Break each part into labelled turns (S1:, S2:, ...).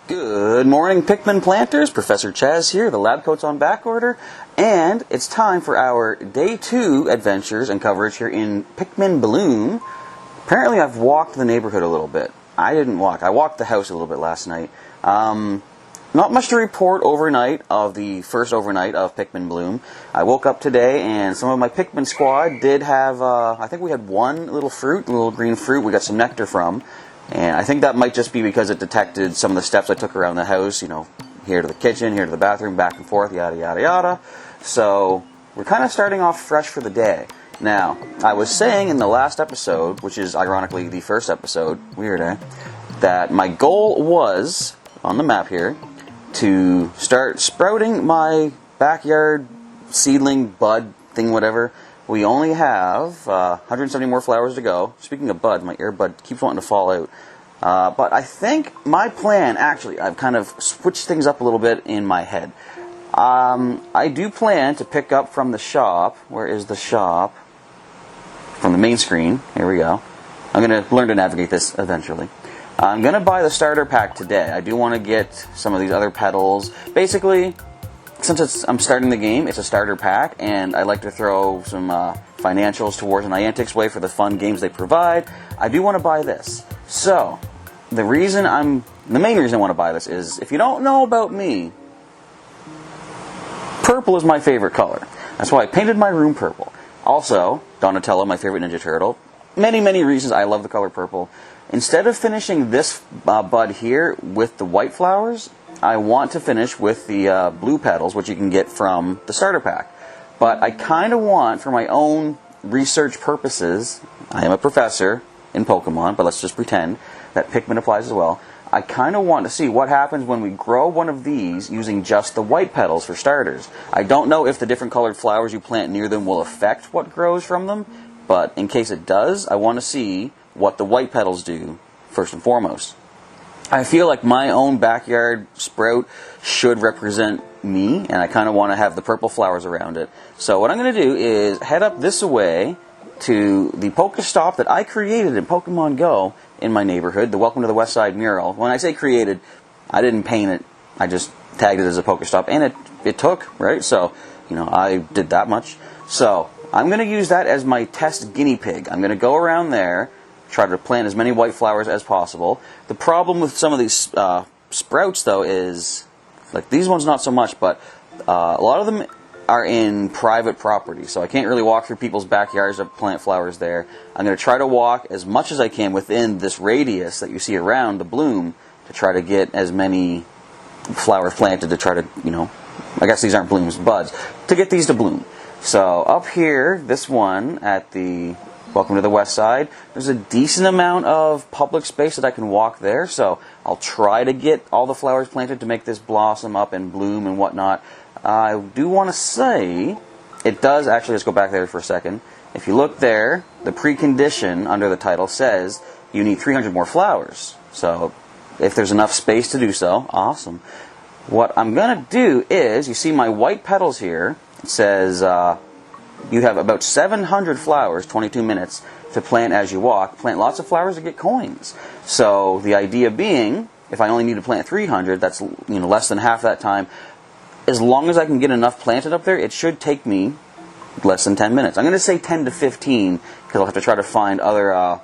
S1: Good morning, Pikmin planters. Professor Chaz here. The lab coat's on back order, and it's time for our Day 2 adventures and coverage here in Pikmin Bloom. Apparently, I've walked the neighborhood a little bit. I didn't walk. I walked the house a little bit last night. Not much to report overnight of the first overnight of Pikmin Bloom. I woke up today, and some of my Pikmin squad did have, I think we had one little fruit, a little green fruit we got some nectar from. And I think that might just be because it detected some of the steps I took around the house, here to the kitchen, here to the bathroom, back and forth, yada, yada, yada. So we're kind of starting off fresh for the day. Now, I was saying in the last episode, which is ironically the first episode, weird, eh? That my goal was, on the map here, to start sprouting my backyard seedling, bud, thing, whatever. We only have 170 more flowers to go. Speaking of buds, my earbud keeps wanting to fall out. But I think my plan, actually, I've kind of switched things up a little bit in my head. I do plan to pick up from the shop. Where is the shop? From the main screen. Here we go. I'm going to learn to navigate this eventually. I'm going to buy the starter pack today. I do want to get some of these other petals. Basically, since I'm starting the game, it's a starter pack, and I like to throw some financials towards Niantic's way for the fun games they provide. I do want to buy this. So, the main reason I want to buy this is, if you don't know about me, purple is my favorite color. That's why I painted my room purple. Also, Donatello, my favorite Ninja Turtle. Many, many reasons I love the color purple. Instead of finishing this bud here with the white flowers, I want to finish with the blue petals, which you can get from the starter pack. But I kind of want, for my own research purposes, I am a professor in Pokemon, but let's just pretend that Pikmin applies as well. I kind of want to see what happens when we grow one of these using just the white petals for starters. I don't know if the different colored flowers you plant near them will affect what grows from them, but in case it does, I want to see what the white petals do first and foremost. I feel like my own backyard sprout should represent me, and I kind of want to have the purple flowers around it. So what I'm going to do is head up this way to the Pokestop that I created in Pokemon Go in my neighborhood, the Welcome to the West Side mural. When I say created, I didn't paint it. I just tagged it as a Pokestop, and it took, right? So, I did that much. So I'm going to use that as my test guinea pig. I'm going to go around there, try to plant as many white flowers as possible. The problem with some of these sprouts, though, is, like these ones not so much, but a lot of them are in private property, so I can't really walk through people's backyards to plant flowers there. I'm going to try to walk as much as I can within this radius that you see around the bloom to try to get as many flowers planted to try to, I guess these aren't blooms, buds, to get these to bloom. So up here, this one at the Welcome to the West Side, there's a decent amount of public space that I can walk there, so I'll try to get all the flowers planted to make this blossom up and bloom and whatnot. I do want to say, it does actually, let's go back there for a second. If you look there, the precondition under the title says you need 300 more flowers. So if there's enough space to do so, awesome. What I'm going to do is, you see my white petals here, it says you have about 700 flowers, 22 minutes, to plant as you walk. Plant lots of flowers to get coins. So the idea being, if I only need to plant 300, that's less than half that time. As long as I can get enough planted up there, it should take me less than 10 minutes. I'm going to say 10 to 15, because I'll have to try to find other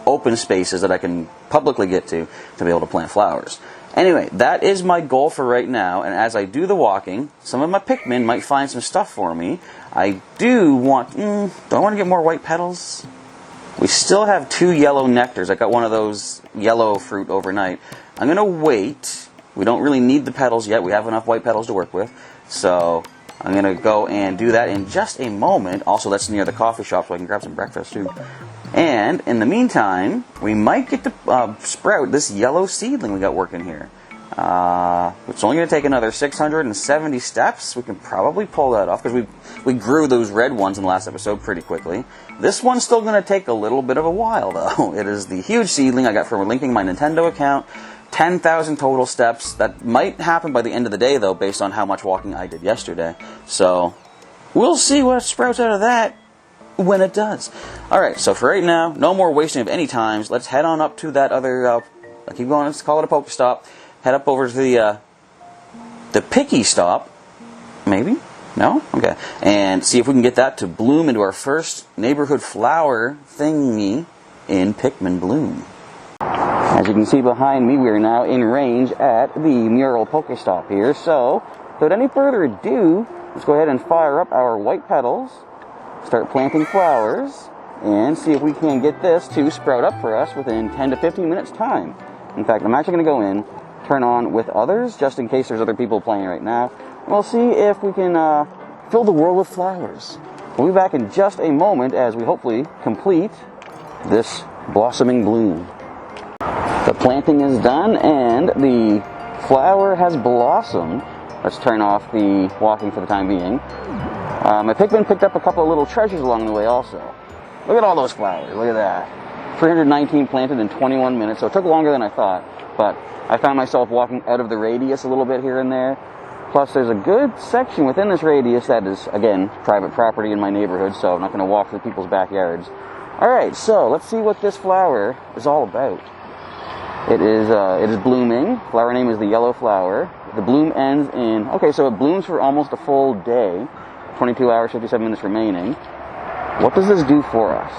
S1: open spaces that I can publicly get to be able to plant flowers. Anyway, that is my goal for right now, and as I do the walking, some of my Pikmin might find some stuff for me. I do want, do I want to get more white petals? We still have 2 yellow nectars. I got one of those yellow fruit overnight. I'm going to wait. We don't really need the petals yet. We have enough white petals to work with. So I'm going to go and do that in just a moment. Also, that's near the coffee shop, so I can grab some breakfast too. And in the meantime, we might get to sprout this yellow seedling we got working here. It's only going to take another 670 steps. We can probably pull that off, because we grew those red ones in the last episode pretty quickly. This one's still going to take a little bit of a while, though. It is the huge seedling I got from linking my Nintendo account. 10,000 total steps. That might happen by the end of the day, though, based on how much walking I did yesterday. So we'll see what sprouts out of that when it does. Alright, so for right now, no more wasting of any times. Let's head on up to that other, I keep going, let's call it a Pokestop. head up over to the picky stop. Maybe? No? Okay. And see if we can get that to bloom into our first neighborhood flower thingy in Pikmin Bloom. As you can see behind me, we are now in range at the mural Pokestop here. So, without any further ado, let's go ahead and fire up our white petals, start planting flowers, and see if we can get this to sprout up for us within 10 to 15 minutes time. In fact, I'm actually going to go in, turn on with others, just in case there's other people playing right now. And we'll see if we can fill the world with flowers. We'll be back in just a moment as we hopefully complete this blossoming bloom. The planting is done and the flower has blossomed. Let's turn off the walking for the time being. My Pikmin picked up a couple of little treasures along the way also. Look at all those flowers, look at that. 319 planted in 21 minutes, so it took longer than I thought, but I found myself walking out of the radius a little bit here and there. Plus there's a good section within this radius that is, again, private property in my neighborhood, so I'm not going to walk through people's backyards. Alright, so let's see what this flower is all about. It is blooming. Flower name is the yellow flower. The bloom ends in, okay, so it blooms for almost a full day. 22 hours, 57 minutes remaining. What does this do for us?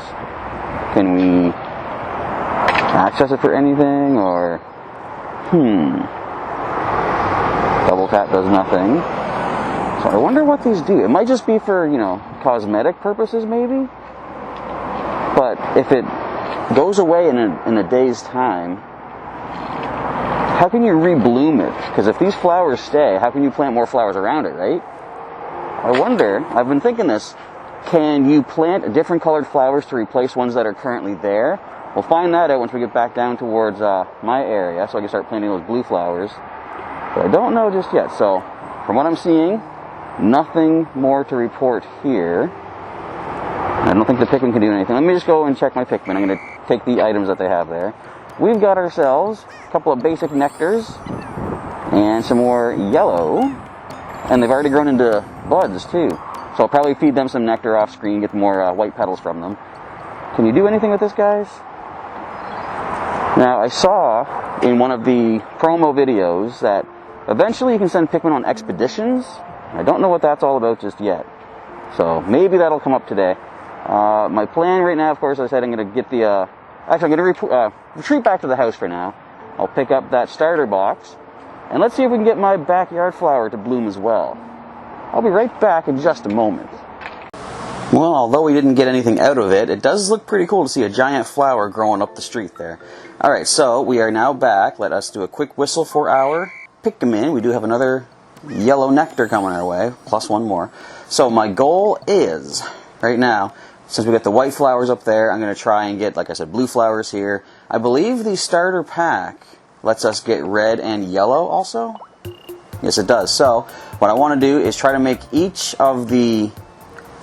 S1: Can we access it for anything, or... Double tap does nothing. So I wonder what these do. It might just be for, cosmetic purposes, maybe? But if it goes away in a day's time, how can you rebloom it? Because if these flowers stay, how can you plant more flowers around it, right? I wonder, I've been thinking this, can you plant different colored flowers to replace ones that are currently there? We'll find that out once we get back down towards my area, so I can start planting those blue flowers. But I don't know just yet, so from what I'm seeing, nothing more to report here. I don't think the Pikmin can do anything. Let me just go and check my Pikmin. I'm going to take the items that they have there. We've got ourselves a couple of basic nectars and some more yellow. And they've already grown into buds too. So I'll probably feed them some nectar off screen, get more white petals from them. Can you do anything with this, guys? Now, I saw in one of the promo videos that eventually you can send Pikmin on expeditions. I don't know what that's all about just yet. So maybe that'll come up today. My plan right now, of course, I said I'm going to get the... Actually, I'm going to retreat back to the house for now. I'll pick up that starter box. And let's see if we can get my backyard flower to bloom as well. I'll be right back in just a moment. Well, although we didn't get anything out of it, it does look pretty cool to see a giant flower growing up the street there. Alright, so we are now back. Let us do a quick whistle for our Pikmin. We do have another yellow nectar coming our way, plus one more. So my goal is, right now, since we got the white flowers up there, I'm going to try and get, like I said, blue flowers here. I believe the starter pack lets us get red and yellow also. Yes, it does. So what I want to do is try to make each of the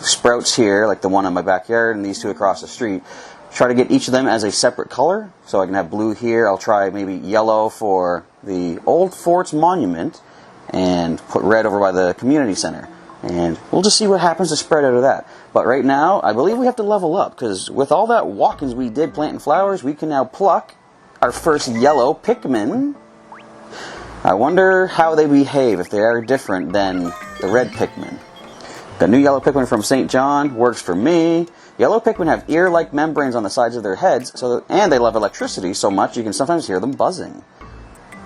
S1: sprouts here, like the one in my backyard and these two across the street, try to get each of them as a separate color. So I can have blue here. I'll try maybe yellow for the old fort's monument and put red over by the community center. And we'll just see what happens to spread out of that. But right now, I believe we have to level up, because with all that walkings we did planting flowers, we can now pluck our first yellow Pikmin. I wonder how they behave, if they are different than the red Pikmin. The new yellow Pikmin from St. John works for me. Yellow Pikmin have ear-like membranes on the sides of their heads, and they love electricity so much you can sometimes hear them buzzing.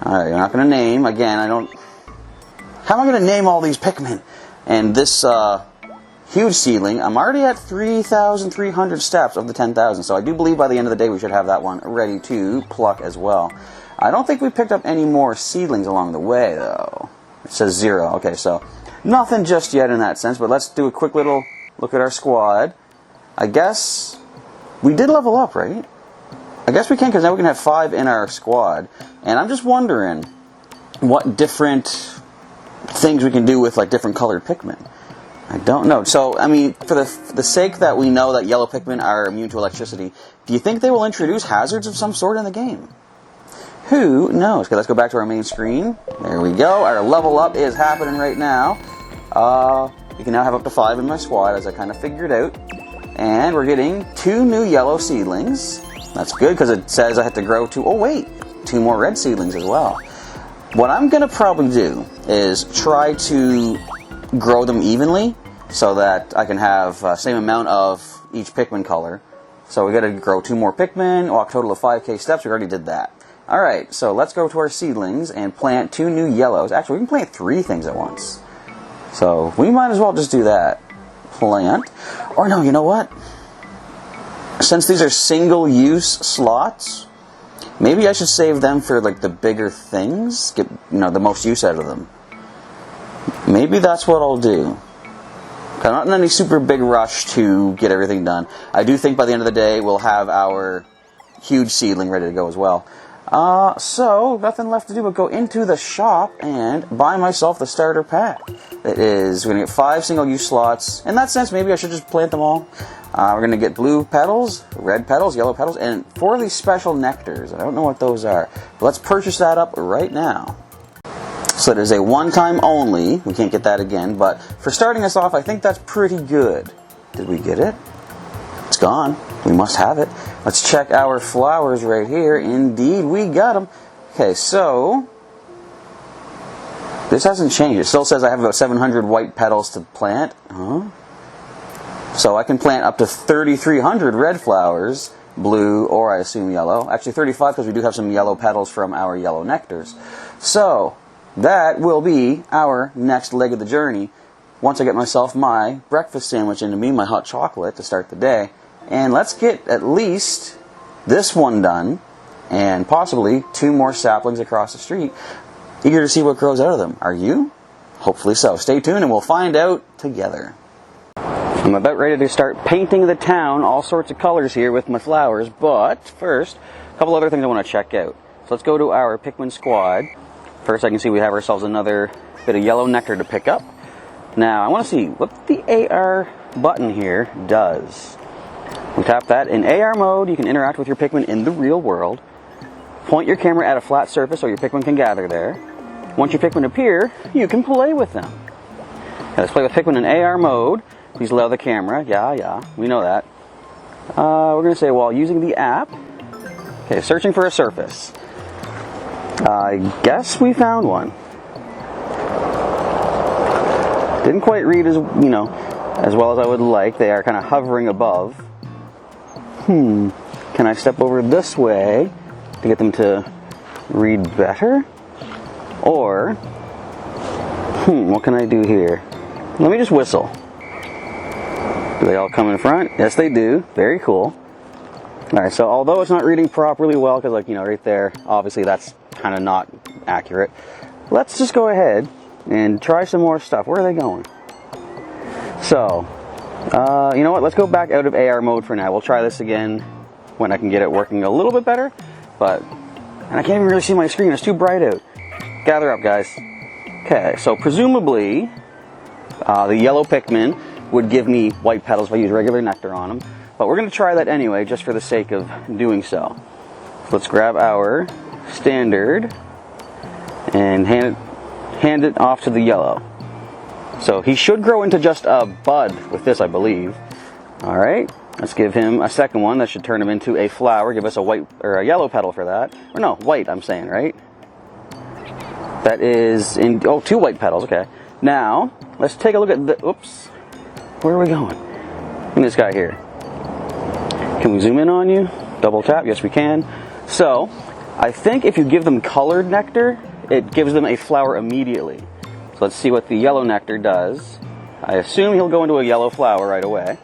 S1: Alright, I'm not going to name, again, how am I going to name all these Pikmin? And this huge seedling, I'm already at 3,300 steps of the 10,000, so I do believe by the end of the day we should have that one ready to pluck as well. I don't think we picked up any more seedlings along the way, though. It says 0. Okay, so nothing just yet in that sense, but let's do a quick little look at our squad. I guess we did level up, right? I guess we can, because now we can have 5 in our squad. And I'm just wondering what different things we can do with, like, different colored Pikmin. I don't know. So, I mean, for the sake that we know that yellow Pikmin are immune to electricity, do you think they will introduce hazards of some sort in the game? Who knows? Okay, let's go back to our main screen. There we go. Our level up is happening right now. You can now have up to 5 in my squad, as I kind of figured out. And we're getting 2 new yellow seedlings. That's good, because it says I have to grow 2... Oh, wait! 2 more red seedlings as well. what I'm going to probably do is try to grow them evenly so that I can have same amount of each Pikmin color. So we got to grow 2 more Pikmin, walk a total of 5k steps. We already did that. Alright, so let's go to our seedlings and plant 2 new yellows. Actually, we can plant 3 things at once. So we might as well just do that. Plant. Or no, you know what? Since these are single-use slots, maybe I should save them for like the bigger things, get the most use out of them. Maybe that's what I'll do. I'm not in any super big rush to get everything done. I do think by the end of the day we'll have our huge seedling ready to go as well. So nothing left to do but go into the shop and buy myself the starter pack. It is, we're going to get 5 single-use slots. In that sense, maybe I should just plant them all. We're going to get blue petals, red petals, yellow petals, and 4 of these special nectars. I don't know what those are. But let's purchase that up right now. So there's a one-time only. We can't get that again, but for starting us off, I think that's pretty good. Did we get it? It's gone. We must have it. Let's check our flowers right here. Indeed, we got them. Okay, so this hasn't changed. It still says I have about 700 white petals to plant. So I can plant up to 3,300 red flowers, blue, or I assume yellow. Actually 35 because we do have some yellow petals from our yellow nectars. So that will be our next leg of the journey. Once I get myself my breakfast sandwich into me, my hot chocolate to start the day. And let's get at least this one done, and possibly 2 more saplings across the street. Eager to see what grows out of them. Are you? Hopefully so. Stay tuned and we'll find out together. I'm about ready to start painting the town, all sorts of colors here with my flowers, but first, a couple other things I want to check out. So let's go to our Pikmin squad. First I can see we have ourselves another bit of yellow nectar to pick up. Now I want to see what the AR button here does. We tap that. In AR mode, you can interact with your Pikmin in the real world. Point your camera at a flat surface so your Pikmin can gather there. Once your Pikmin appear, you can play with them. Okay, let's play with Pikmin in AR mode. Please allow the camera. Yeah, we know that. We're going to say while using the app. Okay, searching for a surface. I guess we found one. Didn't quite read as well as I would like. They are kind of hovering above. Can I step over this way to get them to read better? Or, what can I do here? Let me just whistle. Do they all come in front? Yes, they do. Very cool. Alright, so although it's not reading properly well, because right there, obviously that's kind of not accurate. Let's just go ahead and try some more stuff. Where are they going? So, you know what? Let's go back out of AR mode for now. We'll try this again when I can get it working a little bit better. And I can't even really see my screen. It's too bright out. Gather up, guys. Okay, so presumably, the yellow Pikmin would give me white petals if I use regular nectar on them. But we're going to try that anyway, just for the sake of doing so. Let's grab our standard and hand it off to the yellow. So he should grow into just a bud with this, I believe. Alright, let's give him a second one. That should turn him into a flower. Give us a white or a yellow petal for that. Or no, white I'm saying, right? That is in 2 white petals, okay. Now, let's take a look at the oops. Where are we going? Look at this guy here. Can we zoom in on you? Double tap, yes we can. So, I think if you give them colored nectar, it gives them a flower immediately. So let's see what the yellow nectar does. I assume he'll go into a yellow flower right away.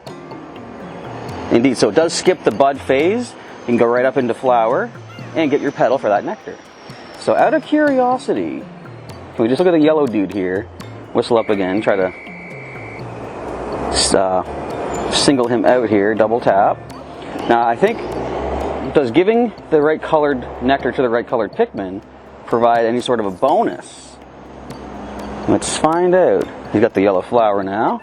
S1: Indeed, so it does skip the bud phase. You can go right up into flower and get your petal for that nectar. So out of curiosity, can we just look at the yellow dude here? Whistle up again, try to single him out here, double tap. Now I think, does giving the right colored nectar to the right colored Pikmin provide any sort of a bonus? Let's find out. He's got the yellow flower now.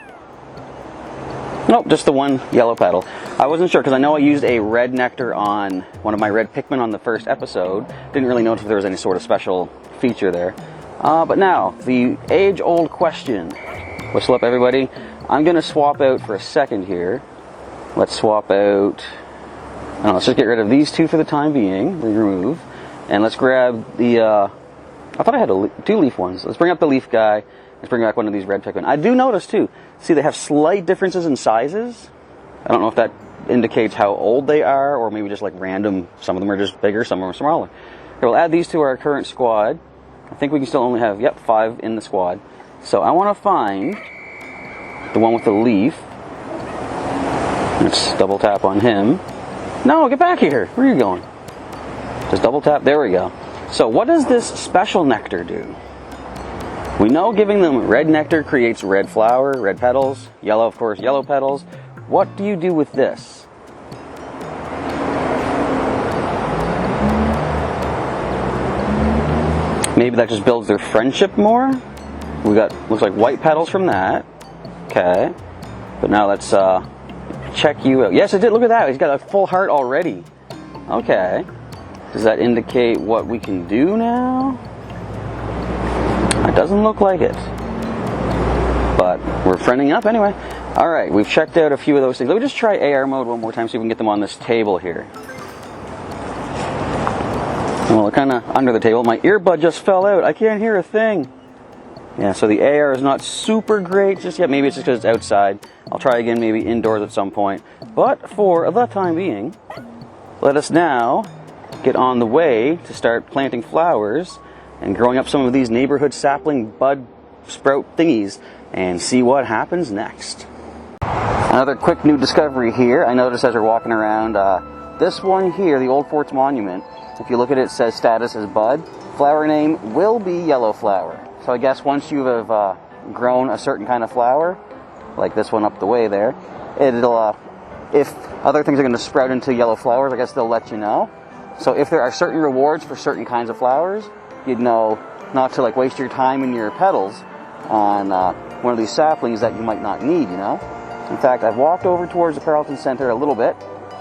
S1: Nope, just the one yellow petal. I wasn't sure because I know I used a red nectar on one of my red Pikmin on the first episode. Didn't really notice if there was any sort of special feature there. But now, the age-old question. Whistle up, everybody. I'm going to swap out for a second here. Let's swap out... let's just get rid of these 2 for the time being. Remove. And let's grab the I thought I had 2 leaf ones. Let's bring up the leaf guy. Let's bring back one of these red Pikmin. I do notice too, see they have slight differences in sizes. I don't know if that indicates how old they are, or maybe just like random. Some of them are just bigger, some of them are smaller. Okay, we'll add these to our current squad. I think we can still only have, 5 in the squad. So I want to find the one with the leaf. Let's double tap on him. No, get back here. Where are you going? Just double tap. There we go. So what does this special nectar do? We know giving them red nectar creates red flower, red petals. Yellow, of course, yellow petals. What do you do with this? Maybe that just builds their friendship more. We got, looks like white petals from that. Okay. But now let's check you out. Yes, it did. Look at that. He's got a full heart already. Okay. Does that indicate what we can do now? It doesn't look like it. But we're friending up anyway. Alright, we've checked out a few of those things. Let me just try AR mode one more time, see if we can get them on this table here. Well, they're kind of under the table. My earbud just fell out. I can't hear a thing. Yeah, so the AR is not super great just yet. Maybe it's just because it's outside. I'll try again maybe indoors at some point. But for the time being, let us now get on the way to start planting flowers and growing up some of these neighborhood sapling bud sprout thingies and see what happens next. Another quick new discovery here. I noticed as we're walking around, this one here, the Old Forts Monument, if you look at it, it says status as bud. Flower name will be yellow flower. So I guess once you have grown a certain kind of flower, like this one up the way there, it'll, if other things are going to sprout into yellow flowers, I guess they'll let you know. So if there are certain rewards for certain kinds of flowers, you'd know not to like waste your time and your petals on one of these saplings that you might not need, you know? In fact, I've walked over towards the Carlton Center a little bit.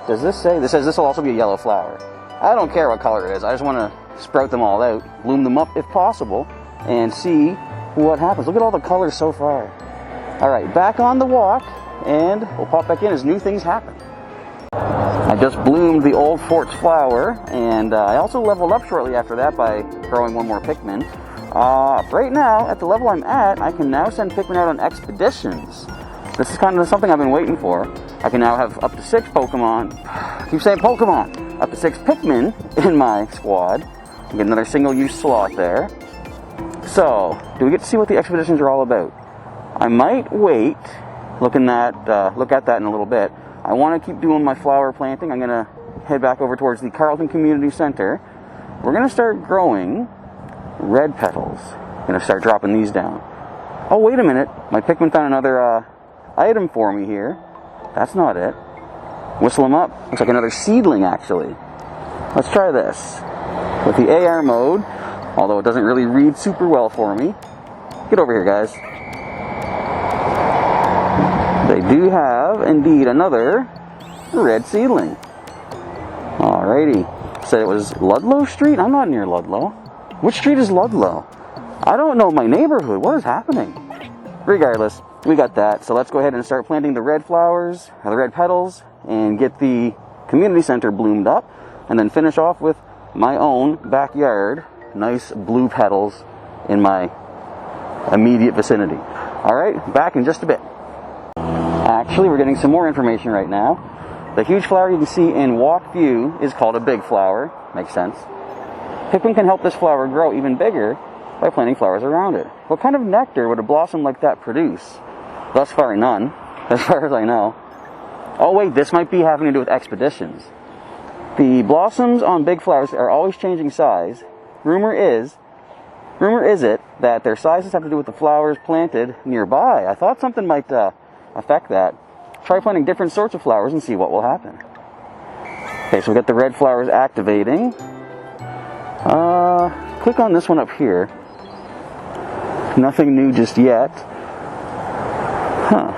S1: Does this say? This says this will also be a yellow flower. I don't care what color it is. I just want to sprout them all out, bloom them up if possible, and see what happens. Look at all the colors so far. All right, back on the walk, and we'll pop back in as new things happen. I just bloomed the Old Forts flower, and I also leveled up shortly after that by growing one more Pikmin. Right now, at the level I'm at, I can now send Pikmin out on expeditions. This is kind of something I've been waiting for. I can now have up to 6 Pokemon. I keep saying Pokemon. Up to 6 Pikmin in my squad. Get another single-use slot there. So, do we get to see what the expeditions are all about? I might wait. Look at that in a little bit. I want to keep doing my flower planting. I'm going to head back over towards the Carlton Community Center. We're going to start growing red petals. I'm going to start dropping these down. Oh, wait a minute. My Pikmin found another item for me here. That's not it. Whistle them up. Looks like another seedling, actually. Let's try this. With the AR mode, although it doesn't really read super well for me. Get over here, guys. They do have, indeed, another red seedling. Alrighty. Said it was Ludlow Street? I'm not near Ludlow. Which street is Ludlow? I don't know my neighborhood. What is happening? Regardless, we got that. So let's go ahead and start planting the red flowers, or the red petals, and get the community center bloomed up, and then finish off with my own backyard. Nice blue petals in my immediate vicinity. Alright, back in just a bit. Actually, we're getting some more information right now. The huge flower you can see in walk view is called a big flower. Makes sense. Pikmin can help this flower grow even bigger by planting flowers around it. What kind of nectar would a blossom like that produce? Thus far, none, as far as I know. Oh wait, this might be having to do with expeditions. The blossoms on big flowers are always changing size. Rumor is it that their sizes have to do with the flowers planted nearby. I thought something might affect that. Try planting different sorts of flowers and see what will happen. Okay, so we got the red flowers activating. Click on this one up here. Nothing new just yet. Huh.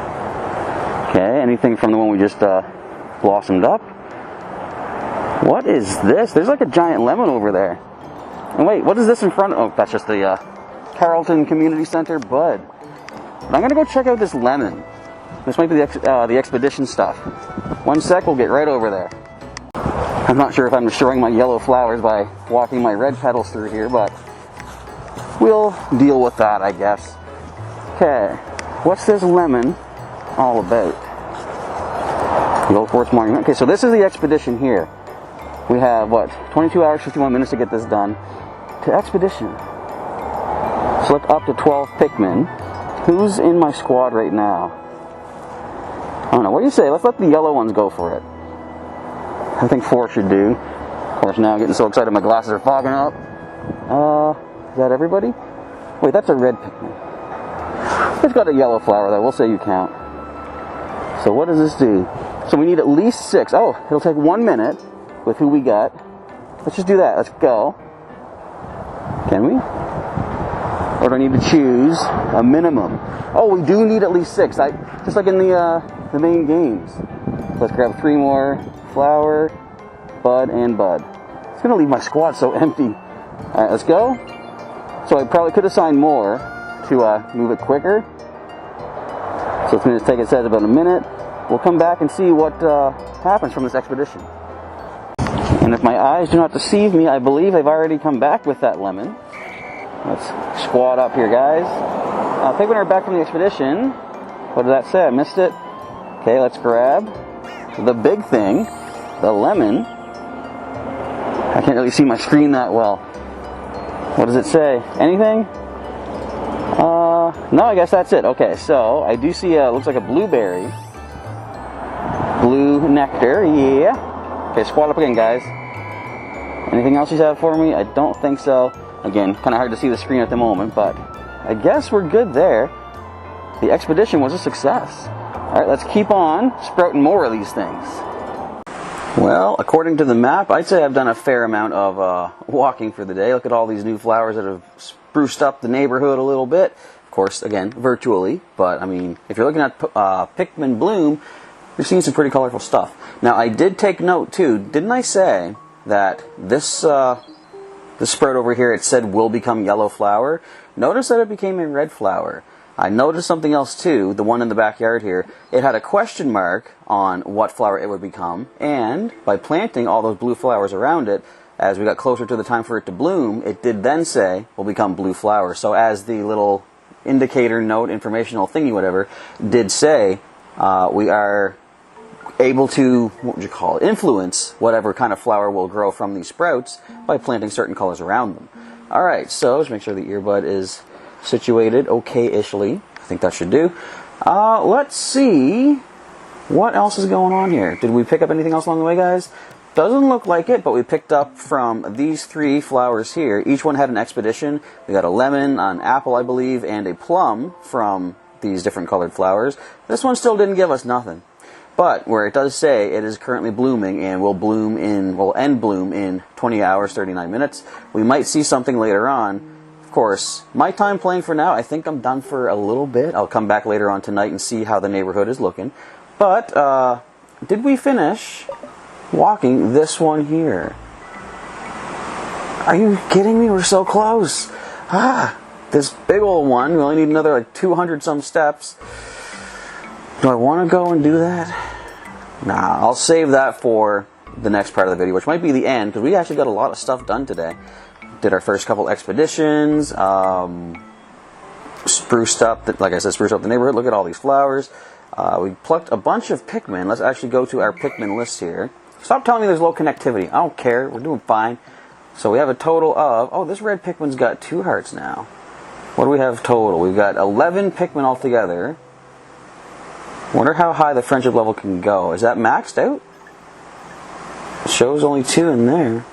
S1: Okay, anything from the one we just blossomed up? What is this? There's like a giant lemon over there. And wait, what is this in front of? Oh, that's just the Carlton Community Center bud. But I'm gonna go check out this lemon. This might be the expedition stuff. One sec, we'll get right over there. I'm not sure if I'm destroying my yellow flowers by walking my red petals through here, but we'll deal with that, I guess. Okay, what's this lemon all about? The Old Forest Monument. Okay, so this is the expedition here. We have, what, 22 hours, 51 minutes to get this done. To expedition. Select up to 12 Pikmin. Who's in my squad right now? I don't know. What do you say? Let's let the yellow ones go for it. I think 4 should do. Of course, now I'm getting so excited my glasses are fogging up. Is that everybody? Wait, that's a red Pikmin. It's got a yellow flower though. We'll say you count. So what does this do? So we need at least 6. Oh, it'll take 1 minute with who we got. Let's just do that. Let's go. Can we? Or do I need to choose a minimum? Oh, we do need at least 6. Just like in the main games. Let's grab 3 more. Flower, bud, and bud. It's going to leave my squad so empty. Alright, let's go. So I probably could assign more to move it quicker. So it's going to take, it says, about a minute. We'll come back and see what happens from this expedition. And if my eyes do not deceive me, I believe I've already come back with that lemon. Let's squad up here, guys. Pikmin are back from the expedition. What did that say? I missed it. Okay, let's grab the big thing, the lemon. I can't really see my screen that well. What does it say? Anything? No, I guess that's it. Okay, so I do see looks like a blueberry. Blue nectar, yeah. Okay, squad up again, guys. Anything else you have for me? I don't think so. Again, kind of hard to see the screen at the moment, but I guess we're good there. The expedition was a success. Alright, let's keep on sprouting more of these things. Well, according to the map, I'd say I've done a fair amount of walking for the day. Look at all these new flowers that have spruced up the neighborhood a little bit. Of course, again, virtually, but I mean, if you're looking at Pikmin Bloom, you're seeing some pretty colorful stuff. Now, I did take note, too. Didn't I say that this sprout over here, it said will become yellow flower? Notice that it became a red flower. I noticed something else, too. The one in the backyard here. It had a question mark on what flower it would become. And by planting all those blue flowers around it, as we got closer to the time for it to bloom, it did then say will become blue flower. So as the little indicator note, informational thingy, whatever, did say, we are able to, what would you call it, influence whatever kind of flower will grow from these sprouts by planting certain colors around them. Alright, so let's make sure the earbud is situated okay-ishly. I think that should do. Let's see what else is going on here. Did we pick up anything else along the way, guys? Doesn't look like it, but we picked up from these 3 flowers here. Each one had an expedition. We got a lemon, an apple, I believe, and a plum from these different colored flowers. This one still didn't give us nothing. But where it does say it is currently blooming and will end bloom in 20 hours, 39 minutes, we might see something later on. Of course, my time playing for now, I think I'm done for a little bit. I'll come back later on tonight and see how the neighborhood is looking. But, did we finish walking this one here? Are you kidding me? We're so close. This big old one, we only need another like 200 some steps. Do I want to go and do that? Nah, I'll save that for the next part of the video, which might be the end, because we actually got a lot of stuff done today. Did our first couple expeditions, spruced up, like I said, spruced up the neighborhood. Look at all these flowers. We plucked a bunch of Pikmin. Let's actually go to our Pikmin list here. Stop telling me there's low connectivity. I don't care. We're doing fine. So we have a total of, oh, this red Pikmin's got 2 hearts now. What do we have total? We've got 11 Pikmin altogether. Wonder how high the friendship level can go. Is that maxed out? It shows only 2 in there.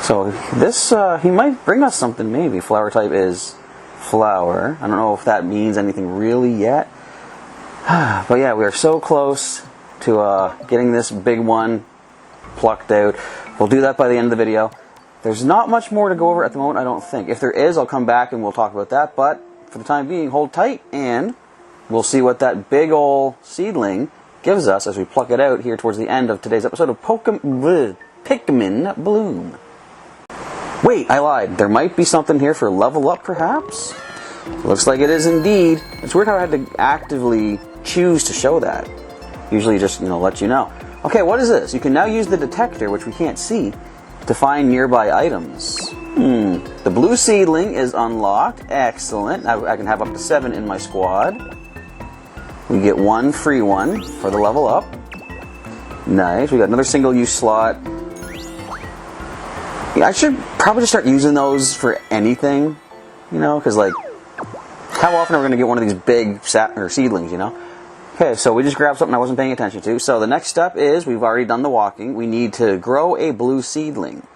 S1: So this, he might bring us something maybe. Flower type is flower. I don't know if that means anything really yet. But yeah, we are so close to getting this big one plucked out. We'll do that by the end of the video. There's not much more to go over at the moment, I don't think. If there is, I'll come back and we'll talk about that. But for the time being, hold tight and we'll see what that big ol' seedling gives us as we pluck it out here towards the end of today's episode of Pikmin Bloom. Wait, I lied. There might be something here for level up, perhaps? Looks like it is indeed. It's weird how I had to actively choose to show that. Usually just, let you know. Okay, what is this? You can now use the detector, which we can't see, to find nearby items. The blue seedling is unlocked. Excellent. I can have up to 7 in my squad. We get 1 free one for the level up. Nice. We got another single-use slot. Yeah, I should probably just start using those for anything, you know, because like, how often are we going to get one of these big seedlings, you know? Okay, so we just grabbed something I wasn't paying attention to. So the next step is, we've already done the walking. We need to grow a blue seedling.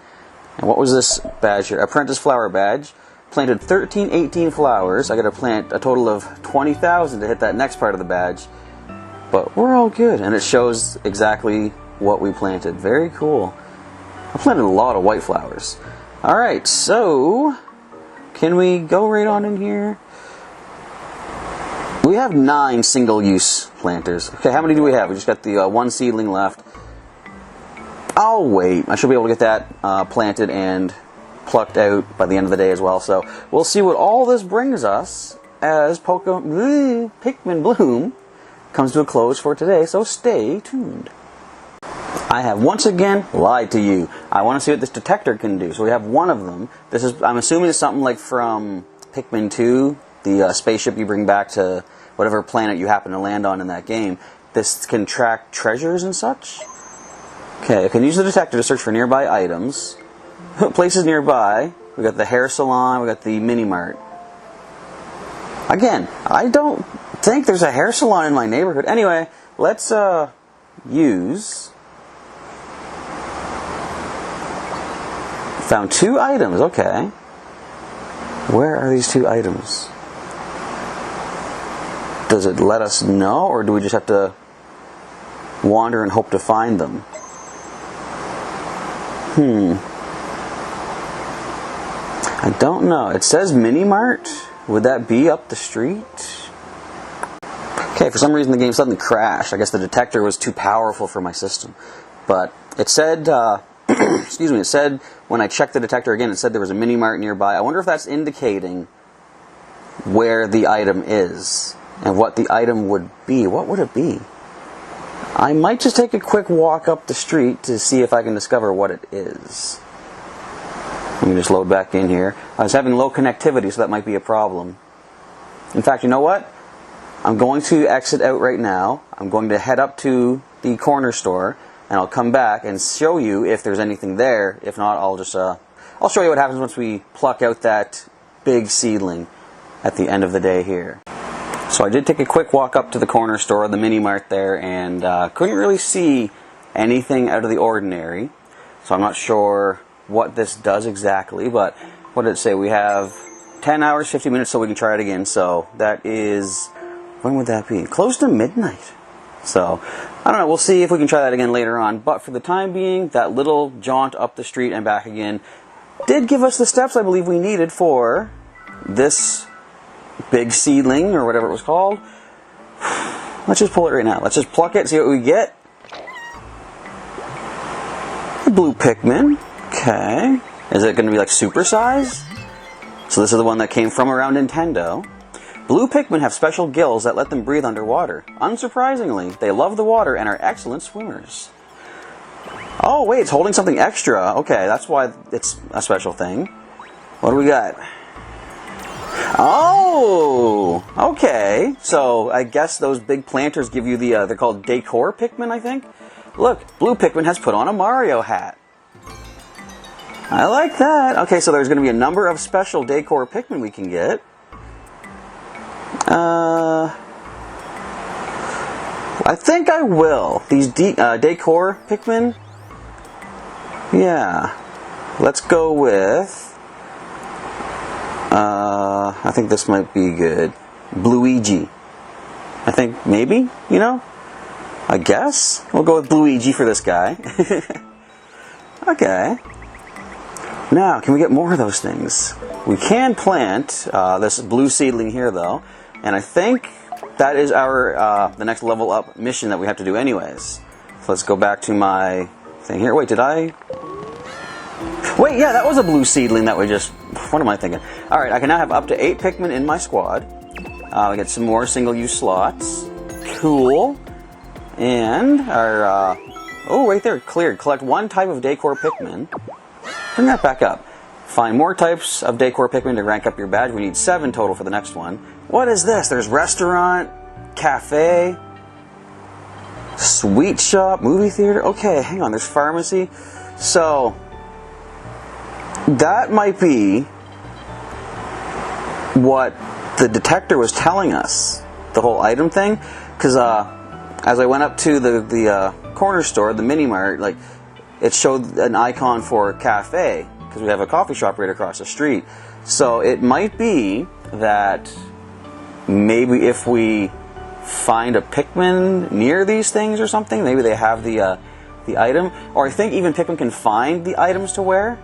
S1: And what was this badge here? Apprentice flower badge. Planted 1318 flowers. I got to plant a total of 20,000 to hit that next part of the badge. But we're all good, and it shows exactly what we planted. Very cool. I planted a lot of white flowers. Alright, so can we go right on in here? We have 9 single-use planters. Okay, how many do we have? We just got the 1 seedling left. I'll wait. I should be able to get that planted and plucked out by the end of the day as well. So we'll see what all this brings us as Pikmin Bloom comes to a close for today. So stay tuned. I have once again lied to you. I want to see what this detector can do. So we have 1 of them. This is, I'm assuming it's something like from Pikmin 2, the spaceship you bring back to whatever planet you happen to land on in that game. This can track treasures and such. Okay, I can use the detector to search for nearby items. Places nearby. We got the hair salon, we got the mini mart. Again, I don't think there's a hair salon in my neighborhood. Anyway, let's use. Found 2 items, okay. Where are these 2 items? Does it let us know, or do we just have to wander and hope to find them? I don't know. It says mini mart. Would that be up the street? Okay, for some reason the game suddenly crashed. I guess the detector was too powerful for my system. But it said, excuse me, it said when I checked the detector again, it said there was a mini mart nearby. I wonder if that's indicating where the item is and what the item would be. What would it be? I might just take a quick walk up the street to see if I can discover what it is. Let me just load back in here. I was having low connectivity, so that might be a problem. In fact, you know what? I'm going to exit out right now. I'm going to head up to the corner store, and I'll come back and show you if there's anything there. If not, I'll just I'll show you what happens once we pluck out that big seedling at the end of the day here. So I did take a quick walk up to the corner store, the mini mart there, and couldn't really see anything out of the ordinary. So I'm not sure what this does exactly, but what did it say? We have 10 hours, 50 minutes so we can try it again. So that is, when would that be? Close to midnight. So, I don't know, we'll see if we can try that again later on. But for the time being, that little jaunt up the street and back again did give us the steps I believe we needed for this big seedling, or whatever it was called. Let's just pull it right now. Let's just pluck it, see what we get. The blue Pikmin. Okay. Is it going to be like super size? So this is the one that came from around Nintendo. Blue Pikmin have special gills that let them breathe underwater. Unsurprisingly, they love the water and are excellent swimmers. Oh wait, it's holding something extra. Okay, that's why it's a special thing. What do we got? Oh, okay. So I guess those big planters give you the, they're called Decor Pikmin, I think. Look, Blue Pikmin has put on a Mario hat. I like that. Okay, so there's going to be a number of special Decor Pikmin we can get. I think I will. These Decor Pikmin. Yeah. Let's go with... I think this might be good. Bluigi. I think, maybe, you know? I guess. We'll go with Bluigi for this guy. Okay. Now, can we get more of those things? We can plant this blue seedling here, though. And I think that is our the next level up mission that we have to do anyways. So let's go back to my thing here. Wait, did I... Wait, yeah, that was a blue seedling that we just... What am I thinking? Alright, I can now have up to 8 Pikmin in my squad. We get some more single-use slots. Cool. And our... oh, right there, cleared. Collect 1 type of Decor Pikmin. bring that back up. Find more types of Decor Pikmin to rank up your badge. We need 7 total for the next one. What is this? There's restaurant, cafe, sweet shop, movie theater. Okay, hang on. There's pharmacy. So that might be what the detector was telling us. The whole item thing. Because as I went up to the corner store, the mini mart, like it showed an icon for cafe. Because we have a coffee shop right across the street. So it might be that maybe if we find a Pikmin near these things or something, maybe they have the item. Or I think even Pikmin can find the items to wear.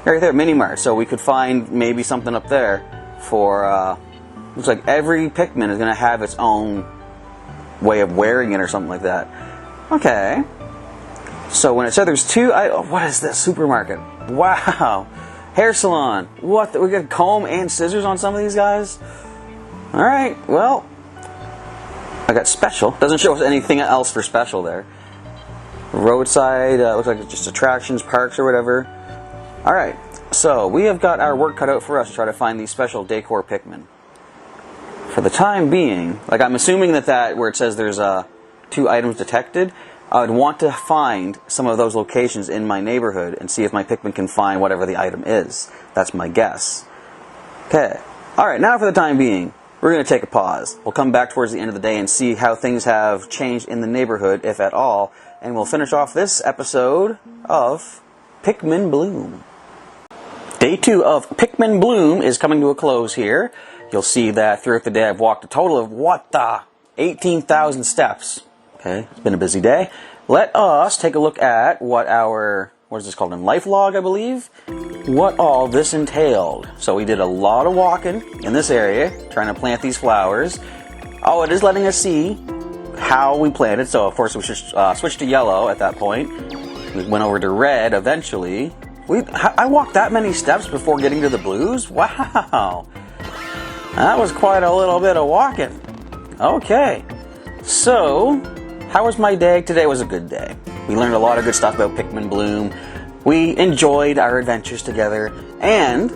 S1: Right there, mini mart. So we could find maybe something up there for, looks like every Pikmin is going to have its own way of wearing it or something like that. Okay. So when it said there's 2, what is this? Supermarket. Wow. Hair salon. What? We got comb and scissors on some of these guys? Alright, well, I got special. Doesn't show us anything else for special there. Roadside, looks like it's just attractions, parks, or whatever. Alright, so we have got our work cut out for us to try to find these special Decor Pikmin. For the time being, like I'm assuming that where it says there's 2 items detected, I would want to find some of those locations in my neighborhood and see if my Pikmin can find whatever the item is. That's my guess. Okay. Alright, now for the time being, we're going to take a pause. We'll come back towards the end of the day and see how things have changed in the neighborhood, if at all, and we'll finish off this episode of Pikmin Bloom. Day 2 of Pikmin Bloom is coming to a close here. You'll see that throughout the day I've walked a total of, 18,000 steps. Okay, it's been a busy day. Let us take a look at what is this called, in life log, I believe? What all this entailed. So we did a lot of walking in this area, trying to plant these flowers. Oh, it is letting us see how we planted. So of course we should switch to yellow at that point. We went over to red eventually. I walked that many steps before getting to the blues? Wow. That was quite a little bit of walking. Okay. So, how was my day? Today was a good day. We learned a lot of good stuff about Pikmin Bloom. We enjoyed our adventures together. And,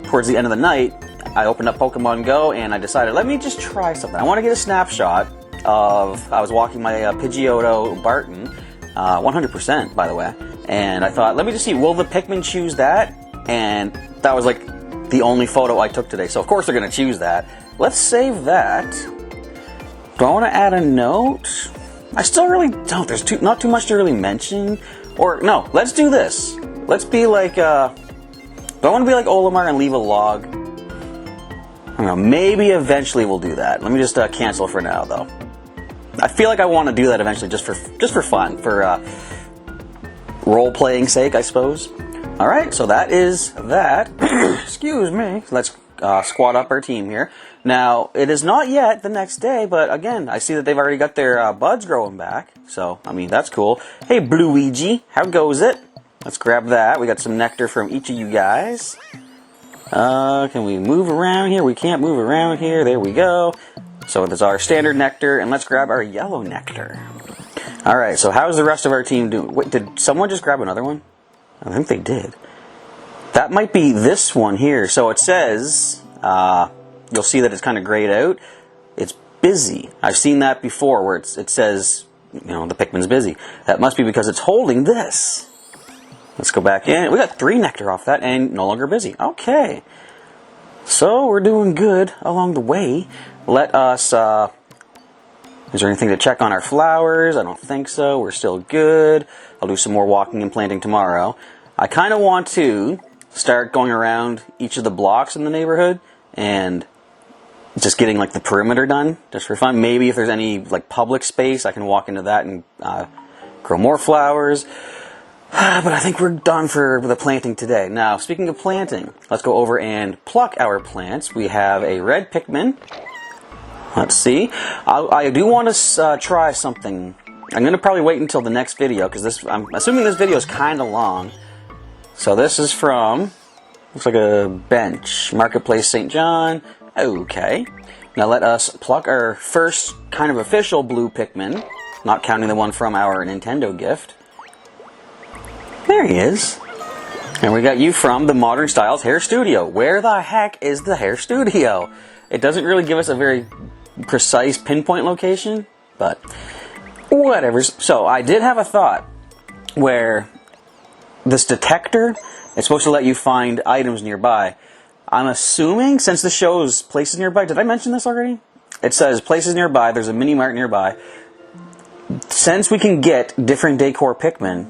S1: towards the end of the night, I opened up Pokemon Go and I decided, let me just try something. I want to get a snapshot of, I was walking my Pidgeotto Barton, 100% by the way. And I thought, let me just see, will the Pikmin choose that? And that was like the only photo I took today. So of course they're going to choose that. Let's save that. Do I want to add a note? I still really don't. There's not too much to really mention. Or, no, let's do this. Let's be like, do I want to be like Olimar and leave a log? I don't know, maybe eventually we'll do that. Let me just cancel for now, though. I feel like I want to do that eventually just for fun, for role-playing sake, I suppose. Alright, so that is that. Excuse me. So let's squad up our team here. Now, it is not yet the next day, but again, I see that they've already got their buds growing back. So, I mean, that's cool. Hey, Bluigi, how goes it? Let's grab that. We got some nectar from each of you guys. Can we move around here? We can't move around here. There we go. So there's our standard nectar, and let's grab our yellow nectar. Alright, so how's the rest of our team doing? Wait, did someone just grab another one? I think they did. That might be this one here. So it says, you'll see that it's kind of grayed out. It's busy. I've seen that before where it says, you know, the Pikmin's busy. That must be because it's holding this. Let's go back in. We got 3 nectar off that and no longer busy. Okay. So we're doing good along the way. Let us, is there anything to check on our flowers? I don't think so. We're still good. I'll do some more walking and planting tomorrow. I kind of want to start going around each of the blocks in the neighborhood and just getting like the perimeter done just for fun. Maybe if there's any like public space, I can walk into that and grow more flowers. But I think we're done for the planting today. Now, speaking of planting, let's go over and pluck our plants. We have a red Pikmin. Let's see. I do want to try something. I'm going to probably wait until the next video because I'm assuming this video is kind of long. So this is from, looks like a bench, Marketplace St. John. Okay. Now let us pluck our first kind of official blue Pikmin, not counting the one from our Nintendo gift. There he is. And we got you from the Modern Styles Hair Studio. Where the heck is the hair studio? It doesn't really give us a very precise pinpoint location, but whatever. So I did have a thought where this detector is supposed to let you find items nearby. I'm assuming, since the show's places nearby, did I mention this already? It says places nearby, there's a mini mart nearby. Since we can get different Decor Pikmin,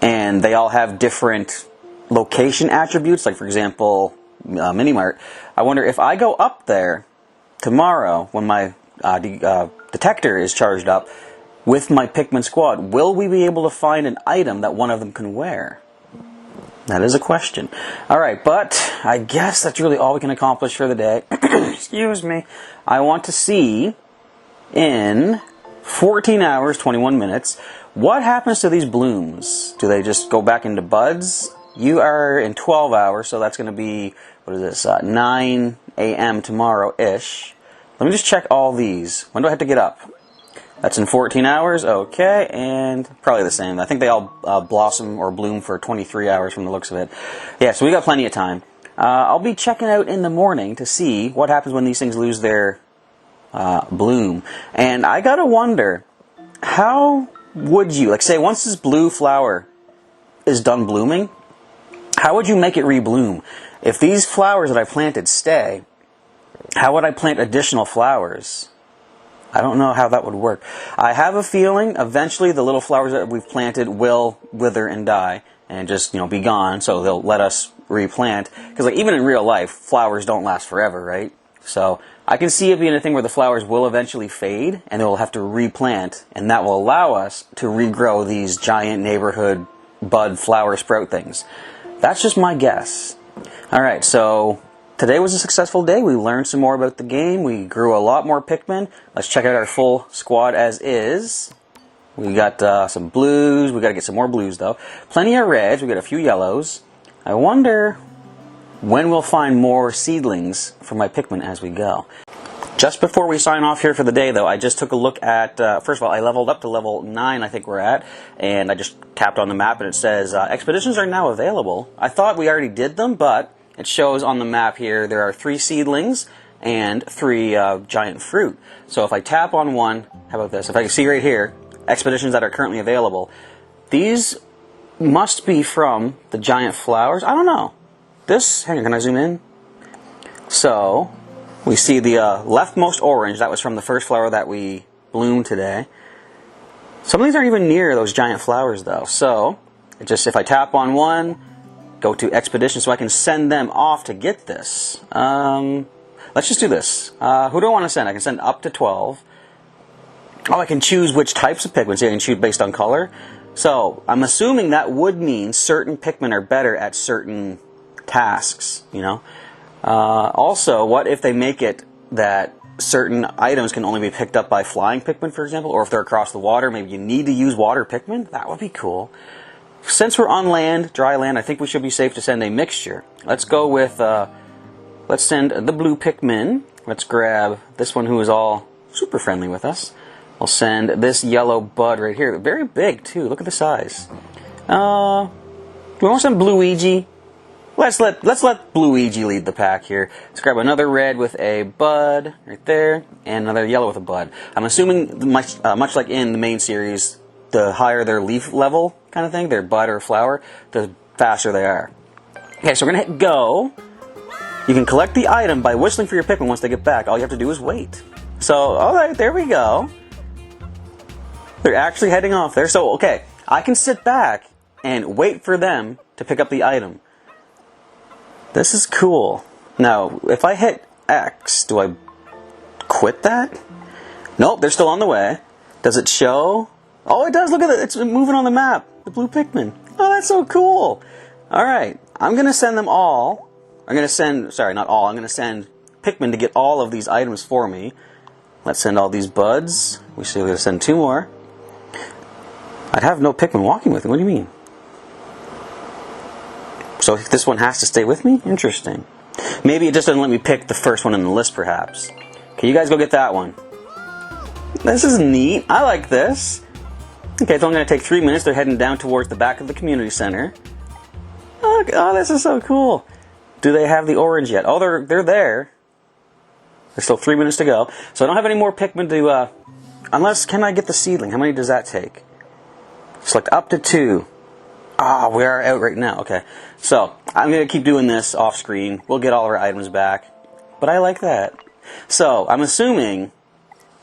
S1: and they all have different location attributes, like for example, mini mart, I wonder if I go up there tomorrow when my detector is charged up with my Pikmin squad, will we be able to find an item that one of them can wear? That is a question. Alright, but I guess that's really all we can accomplish for the day. Excuse me. I want to see in 14 hours, 21 minutes, what happens to these blooms? Do they just go back into buds? You are in 12 hours, so that's going to be, what is this, 9 a.m. tomorrow-ish. Let me just check all these. When do I have to get up? That's in 14 hours, okay, and probably the same. I think they all blossom or bloom for 23 hours from the looks of it. Yeah, so we got plenty of time. I'll be checking out in the morning to see what happens when these things lose their bloom. And I gotta wonder, how would you, like say once this blue flower is done blooming, how would you make it rebloom? If these flowers that I planted stay, how would I plant additional flowers? I don't know how that would work. I have a feeling eventually the little flowers that we've planted will wither and die and just, be gone, so they'll let us replant. Because like even in real life, flowers don't last forever, right? So I can see it being a thing where the flowers will eventually fade and they'll have to replant, and that will allow us to regrow these giant neighborhood bud flower sprout things. That's just my guess. Alright, so today was a successful day. We learned some more about the game. We grew a lot more Pikmin. Let's check out our full squad as is. We got some blues. We got to get some more blues, though. Plenty of reds. We got a few yellows. I wonder when we'll find more seedlings for my Pikmin as we go. Just before we sign off here for the day, though, I just took a look at, first of all, I leveled up to level 9, I think we're at, and I just tapped on the map and it says, expeditions are now available. I thought we already did them, but it shows on the map here there are 3 seedlings and 3 giant fruit. So if I tap on one, how about this? If I can see right here, expeditions that are currently available, these must be from the giant flowers. I don't know. This, hang on, can I zoom in? So we see the leftmost orange, that was from the first flower that we bloomed today. Some of these aren't even near those giant flowers though. So if I tap on one, go to expedition so I can send them off to get this. Let's just do this. Who do I want to send? I can send up to 12. Oh, I can choose which types of Pikmin. So I can choose based on color. So I'm assuming that would mean certain Pikmin are better at certain tasks, Also, what if they make it that certain items can only be picked up by flying Pikmin, for example, or if they're across the water, maybe you need to use water Pikmin? That would be cool. Since we're on land, dry land, I think we should be safe to send a mixture. Let's go with, let's send the blue Pikmin. Let's grab this one who is all super friendly with us. We'll send this yellow bud right here. Very big, too. Look at the size. Do we want to send Bluigi? Let's let Bluigi lead the pack here. Let's grab another red with a bud right there, and another yellow with a bud. I'm assuming, much like in the main series, the higher their leaf level kind of thing, their bud or flower, the faster they are. Okay, so we're going to hit go. You can collect the item by whistling for your Pikmin once they get back. All you have to do is wait. So, alright, there we go. They're actually heading off there. So, okay, I can sit back and wait for them to pick up the item. This is cool. Now, if I hit X, do I quit that? Nope, they're still on the way. Does it show? Oh, it does. Look at it. It's moving on the map. The blue Pikmin. Oh, that's so cool. All right. I'm going to send them all. I'm going to send, sorry, not all. I'm going to send Pikmin to get all of these items for me. Let's send all these buds. We're going to send 2 more. I'd have no Pikmin walking with me. What do you mean? So this one has to stay with me? Interesting. Maybe it just doesn't let me pick the first one in the list, perhaps. Okay, you guys go get that one. This is neat. I like this. Okay, it's only going to take 3 minutes. They're heading down towards the back of the community center. Look, oh, this is so cool. Do they have the orange yet? Oh, they're there. There's still 3 minutes to go. So I don't have any more Pikmin to, unless, can I get the seedling? How many does that take? Select up to 2. Ah, we are out right now. Okay. So, I'm going to keep doing this off screen. We'll get all of our items back. But I like that. So, I'm assuming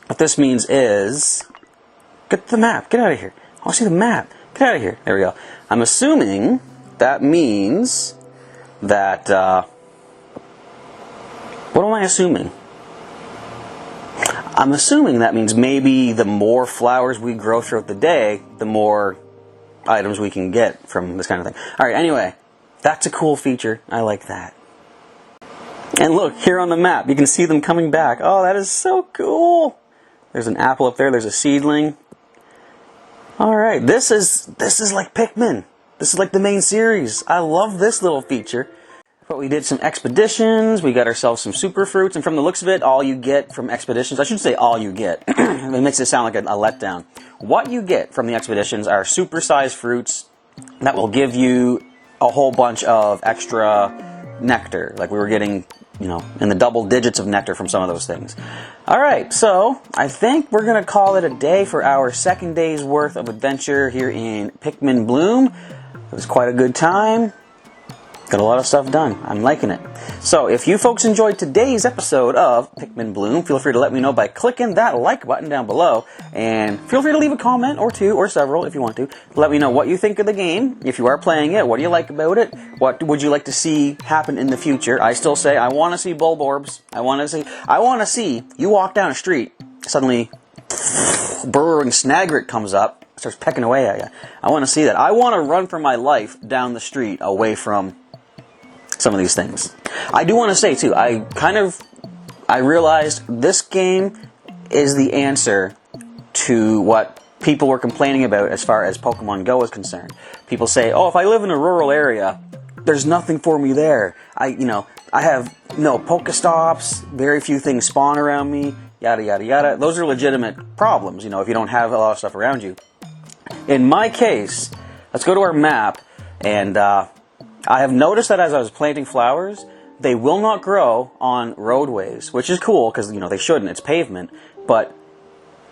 S1: what this means is... Get the map. Get out of here. I want to see the map. Get out of here. There we go. I'm assuming that means that... what am I assuming? I'm assuming that means maybe the more flowers we grow throughout the day, the more items we can get from this kind of thing. Alright, anyway, that's a cool feature. I like that. And look, here on the map, you can see them coming back. Oh, that is so cool. There's an apple up there. There's a seedling. Alright, this is like Pikmin. This is like the main series. I love this little feature. But we did some expeditions, we got ourselves some super fruits, and from the looks of it, all you get from expeditions, I shouldn't say all you get, it makes it sound like a letdown. What you get from the expeditions are super-sized fruits that will give you a whole bunch of extra nectar. Like we were getting, you know, in the double digits of nectar from some of those things. Alright, so I think we're going to call it a day for our second day's worth of adventure here in Pikmin Bloom. It was quite a good time. Got a lot of stuff done. I'm liking it. So, if you folks enjoyed today's episode of Pikmin Bloom, feel free to let me know by clicking that like button down below. And feel free to leave a comment or two or several if you want to. Let me know what you think of the game. If you are playing it, what do you like about it? What would you like to see happen in the future? I still say I want to see Bulborbs. I want to see you walk down a street, suddenly burrowing Snagrit comes up, starts pecking away at you. I want to see that. I want to run for my life down the street away from some of these things. I do want to say too, I realized this game is the answer to what people were complaining about as far as Pokemon Go is concerned. People say, oh, if I live in a rural area, there's nothing for me there. I have no Pokestops, very few things spawn around me, yada yada yada. Those are legitimate problems, if you don't have a lot of stuff around you. In my case, let's go to our map, and I have noticed that as I was planting flowers, they will not grow on roadways, which is cool because, they shouldn't. It's pavement. But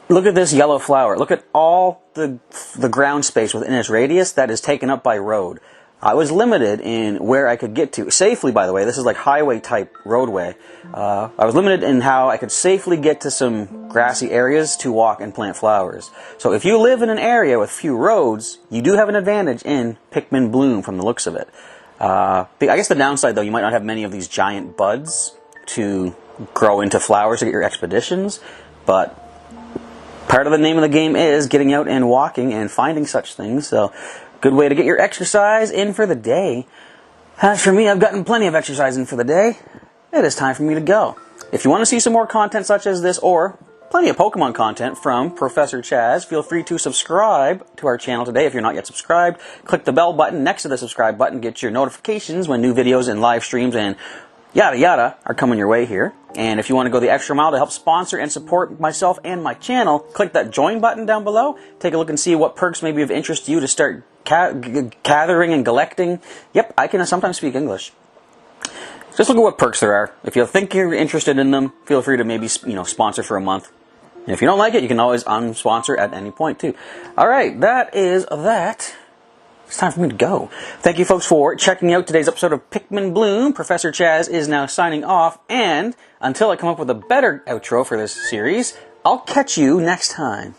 S1: look at this yellow flower. Look at all the ground space within its radius that is taken up by road. I was limited in where I could get to. Safely, by the way. This is like highway-type roadway. I was limited in how I could safely get to some grassy areas to walk and plant flowers. So if you live in an area with few roads, you do have an advantage in Pikmin Bloom from the looks of it. I guess the downside, though, you might not have many of these giant buds to grow into flowers to get your expeditions, but part of the name of the game is getting out and walking and finding such things, so good way to get your exercise in for the day. As for me, I've gotten plenty of exercise in for the day. It is time for me to go. If you want to see some more content such as this, or plenty of Pokemon content from Professor Chaz, feel free to subscribe to our channel today if you're not yet subscribed. Click the bell button next to the subscribe button, get your notifications when new videos and live streams and yada yada are coming your way here. And if you want to go the extra mile to help sponsor and support myself and my channel, click that join button down below. Take a look and see what perks may be of interest to you to start gathering and collecting. Yep, I can sometimes speak English. Just look at what perks there are. If you think you're interested in them, feel free to maybe, sponsor for a month. And if you don't like it, you can always unsponsor at any point, too. Alright, that is that. It's time for me to go. Thank you, folks, for checking out today's episode of Pikmin Bloom. Professor Chaz is now signing off, and until I come up with a better outro for this series, I'll catch you next time.